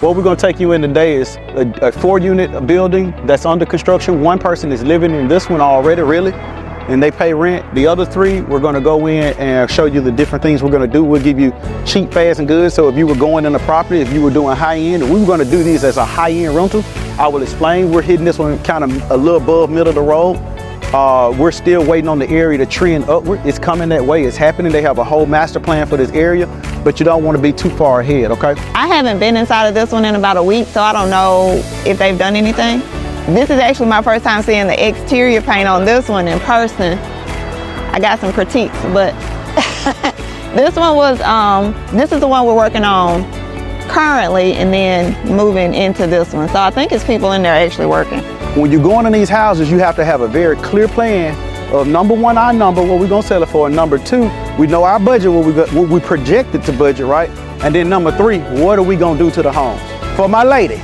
What we're gonna take you in today is a 4-unit building that's under construction. One person is living in this one already, really, and they pay rent. The other 3, we're gonna go in and show you the different things we're gonna do. We'll give you cheap, fast, and good. So if you were going in the property, if you were doing high end, we were gonna do these as a high end rental. I will explain. We're hitting this one kind of a little above middle of the road. We're still waiting on the area to trend upward. It's coming that way, it's happening. They have a whole master plan for this area, but you don't wanna be too far ahead, okay? I haven't been inside of this one in about a week, so I don't know if they've done anything. This is actually my first time seeing the exterior paint on this one in person. I got some critiques, but this one was, this is the one we're working on currently and then moving into this one. So I think it's people in there actually working. When you're going in these houses, you have to have a very clear plan of number 1, our number, what we're gonna sell it for, and number 2, we know our budget, what we projected to budget, right? And then number 3, what are we gonna do to the homes? For my ladies,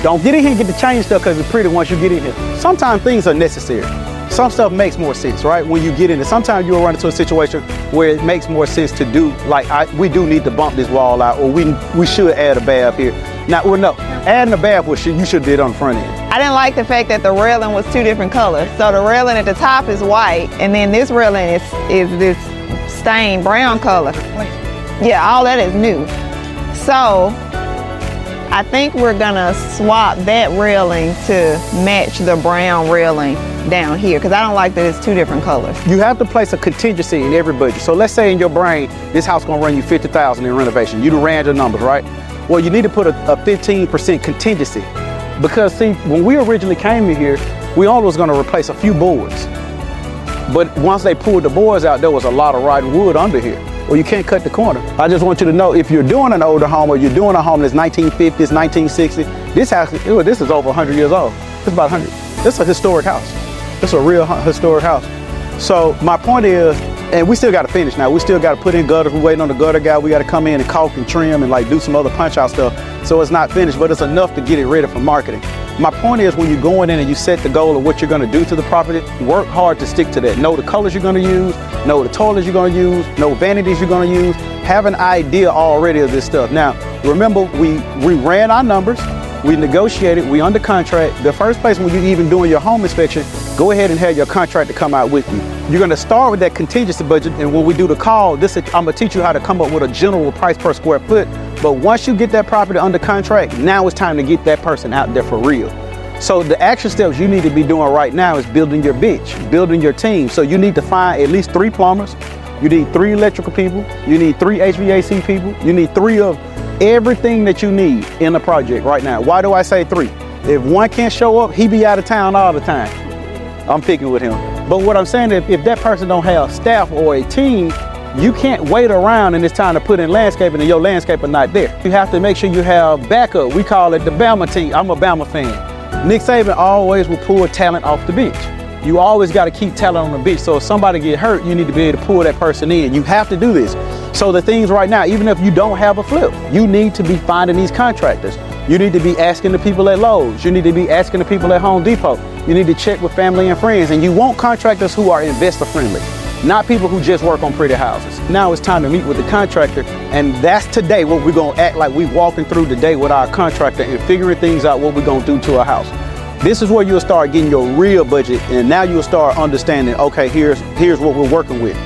don't get in here and get the change stuff because it's pretty once you get in here. Sometimes things are necessary. Some stuff makes more sense, right? When you get in it, sometimes you'll run into a situation where it makes more sense to do, like we do need to bump this wall out, or we should add a bath here. Now, well, no, adding a bath, you should do it on the front end. I didn't like the fact that the railing was 2 different colors. So the railing at the top is white, and then this railing is this stained brown color. Yeah, all that is new. So I think we're gonna swap that railing to match the brown railing down here, because I don't like that it's 2 different colors. You have to place a contingency in every budget. So let's say in your brain, this house gonna run you $50,000 in renovation. You ran your numbers, right? Well, you need to put a 15% contingency. Because see, when we originally came in here, we only was gonna replace a few boards. But once they pulled the boards out, there was a lot of rotten wood under here. Well, you can't cut the corner. I just want you to know, if you're doing an older home or you're doing a home that's 1950s, 1960s, this house, this is over 100 years old. It's about 100. This is a historic house. It's a real historic house. So my point is, and we still got to finish now. We still got to put in gutters. We're waiting on the gutter guy. We got to come in and caulk and trim and like do some other punch out stuff. So it's not finished, but it's enough to get it ready for marketing. My point is, when you're going in and you set the goal of what you're going to do to the property, work hard to stick to that. Know the colors you're going to use, know the toilets you're going to use, know vanities you're going to use. Have an idea already of this stuff. Now, remember, we ran our numbers, we negotiated, we under contract. The first place when you're even doing your home inspection, go ahead and have your contractor come out with you. You're going to start with that contingency budget, and when we do the call, I'm going to teach you how to come up with a general price per square foot. But once you get that property under contract, now it's time to get that person out there for real. So the action steps you need to be doing right now is building your bench, building your team. So you need to find at least 3 plumbers, you need 3 electrical people, you need 3 HVAC people, you need 3 of everything that you need in the project right now. Why do I say 3? If one can't show up, he be out of town all the time. I'm picking with him. But what I'm saying is, if that person don't have staff or a team, you can't wait around and it's time to put in landscaping and your landscaper not there. You have to make sure you have backup. We call it the Bama team. I'm a Bama fan. Nick Saban always will pull talent off the bench. You always got to keep talent on the bench. So if somebody get hurt, you need to be able to pull that person in. You have to do this. So the things right now, even if you don't have a flip, you need to be finding these contractors. You need to be asking the people at Lowe's. You need to be asking the people at Home Depot. You need to check with family and friends. And you want contractors who are investor friendly, not people who just work on pretty houses. Now it's time to meet with the contractor, and that's today what we're gonna act like we walking through today with our contractor and figuring things out what we're gonna do to a house. This is where you'll start getting your real budget, and now you'll start understanding, okay, here's what we're working with.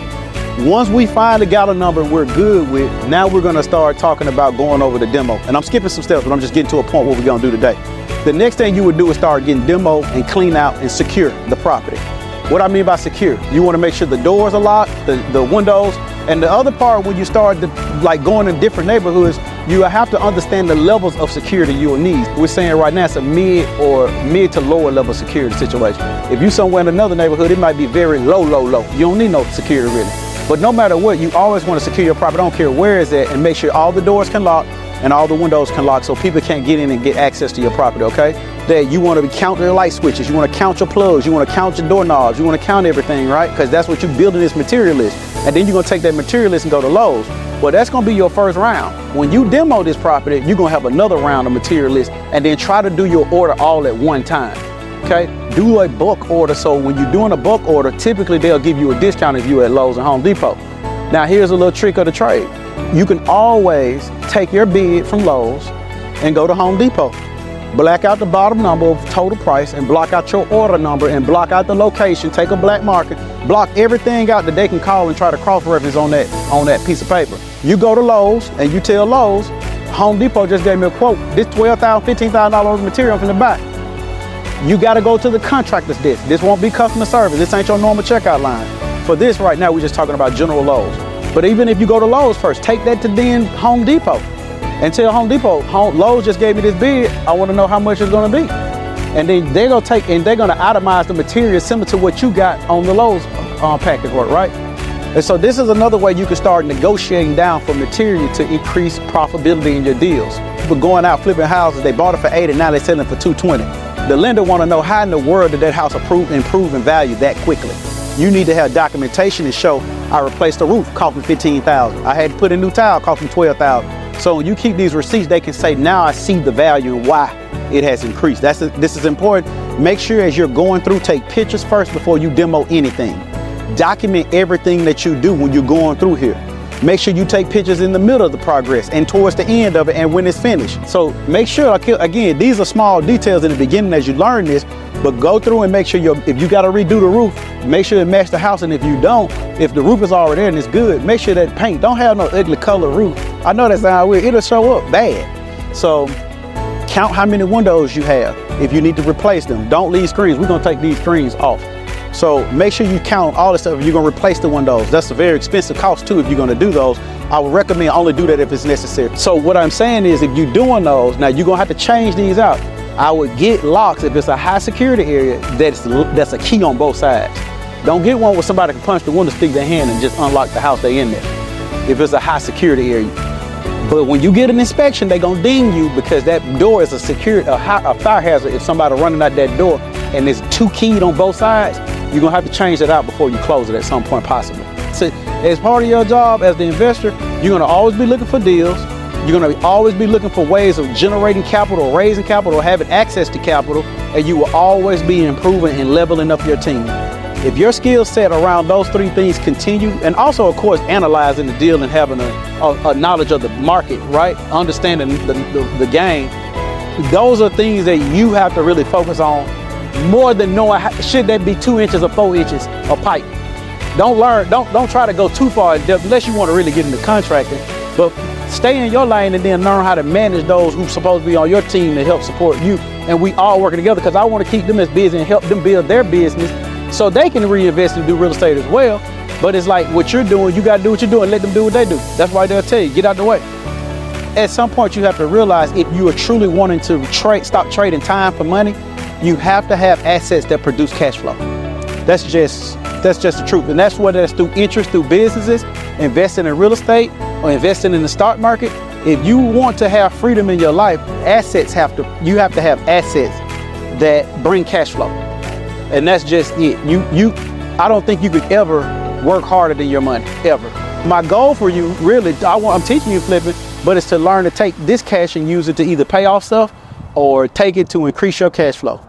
Once we finally got a number we're good with, now we're gonna start talking about going over the demo. And I'm skipping some steps, but I'm just getting to a point what we're gonna do today. The next thing you would do is start getting demo and clean out and secure the property. What I mean by secure, you wanna make sure the doors are locked, the windows, and the other part when you start like going in different neighborhoods, you have to understand the levels of security you'll need. We're saying right now it's a mid to lower level security situation. If you somewhere in another neighborhood, it might be very low. You don't need no security really. But no matter what, you always want to secure your property. I don't care where it's at, and make sure all the doors can lock and all the windows can lock so people can't get in and get access to your property, okay? That you want to count your light switches, you want to count your plugs, you want to count your doorknobs, you want to count everything, right? Because that's what you're building this material list. And then you're going to take that material list and go to Lowe's. Well, that's going to be your first round. When you demo this property, you're going to have another round of material list, and then try to do your order all at one time, okay? Do a bulk order, so when you're doing a bulk order, typically they'll give you a discount if you're at Lowe's and Home Depot. Now here's a little trick of the trade. You can always take your bid from Lowe's, and go to Home Depot. Black out the bottom number of total price and block out your order number and block out the location. Take a black marker, block everything out that they can call and try to cross-reference on that piece of paper. You go to Lowe's and you tell Lowe's, Home Depot just gave me a quote. This $12,000, $15,000 worth of material I'm finna buy. You gotta go to the contractor's desk. This won't be customer service. This ain't your normal checkout line. For this right now, we're just talking about general Lowe's. But even if you go to Lowe's first, take that to then Home Depot and tell Home Depot, Lowe's just gave me this bid. I wanna know how much it's gonna be. And then they're gonna take and they're gonna itemize the material similar to what you got on the Lowe's package work, right? And so this is another way you can start negotiating down for material to increase profitability in your deals. People going out flipping houses, they bought it for $80 and now they're selling for $220. The lender want to know how in the world did that house improve in value that quickly. You need to have documentation to show I replaced the roof, cost me $15,000. I had to put in new tile, cost me $12,000. So when you keep these receipts, they can say, now I see the value and why it has increased. This is important. Make sure as you're going through, take pictures first before you demo anything. Document everything that you do when you're going through here. Make sure you take pictures in the middle of the progress and towards the end of it and when it's finished. So make sure, again, these are small details in the beginning as you learn this, but go through and make sure if you got to redo the roof, make sure it matches the house. And if you don't, if the roof is already there and it's good, make sure that paint, don't have no ugly color roof. I know that sounds weird, it'll show up bad. So count how many windows you have. If you need to replace them, don't leave screens. We're gonna take these screens off. So make sure you count all the stuff if you're gonna replace the windows. That's a very expensive cost too if you're gonna do those. I would recommend only do that if it's necessary. So what I'm saying is if you're doing those, now you're gonna have to change these out. I would get locks if it's a high security area that's a key on both sides. Don't get one where somebody can punch the window, stick their hand and just unlock the house they in there if it's a high security area. But when you get an inspection, they're gonna ding you because that door is a fire hazard. If somebody running out that door and there's two keyed on both sides, you're gonna have to change that out before you close it at some point possibly. So as part of your job as the investor, you're gonna always be looking for deals. You're gonna always be looking for ways of generating capital, raising capital, having access to capital, and you will always be improving and leveling up your team. If your skill set around those three things continue, and also of course analyzing the deal and having a knowledge of the market, right? Understanding the game, those are things that you have to really focus on more than knowing should that be 2 inches or 4 inches of pipe. Don't try to go too far in depth unless you want to really get into contracting, but stay in your lane and then learn how to manage those who's supposed to be on your team to help support you. And we all working together because I want to keep them as busy and help them build their business so they can reinvest and do real estate as well. But it's like what you're doing, you got to do what you're doing, let them do what they do. That's why they'll tell you, get out the way. At some point you have to realize if you are truly wanting to stop trading time for money, you have to have assets that produce cash flow. That's just the truth. And that's whether that's through interest, through businesses, investing in real estate or investing in the stock market. If you want to have freedom in your life, you have to have assets that bring cash flow. And that's just it. I don't think you could ever work harder than your money, ever. My goal for you, really, I'm teaching you flipping, but it's to learn to take this cash and use it to either pay off stuff or take it to increase your cash flow.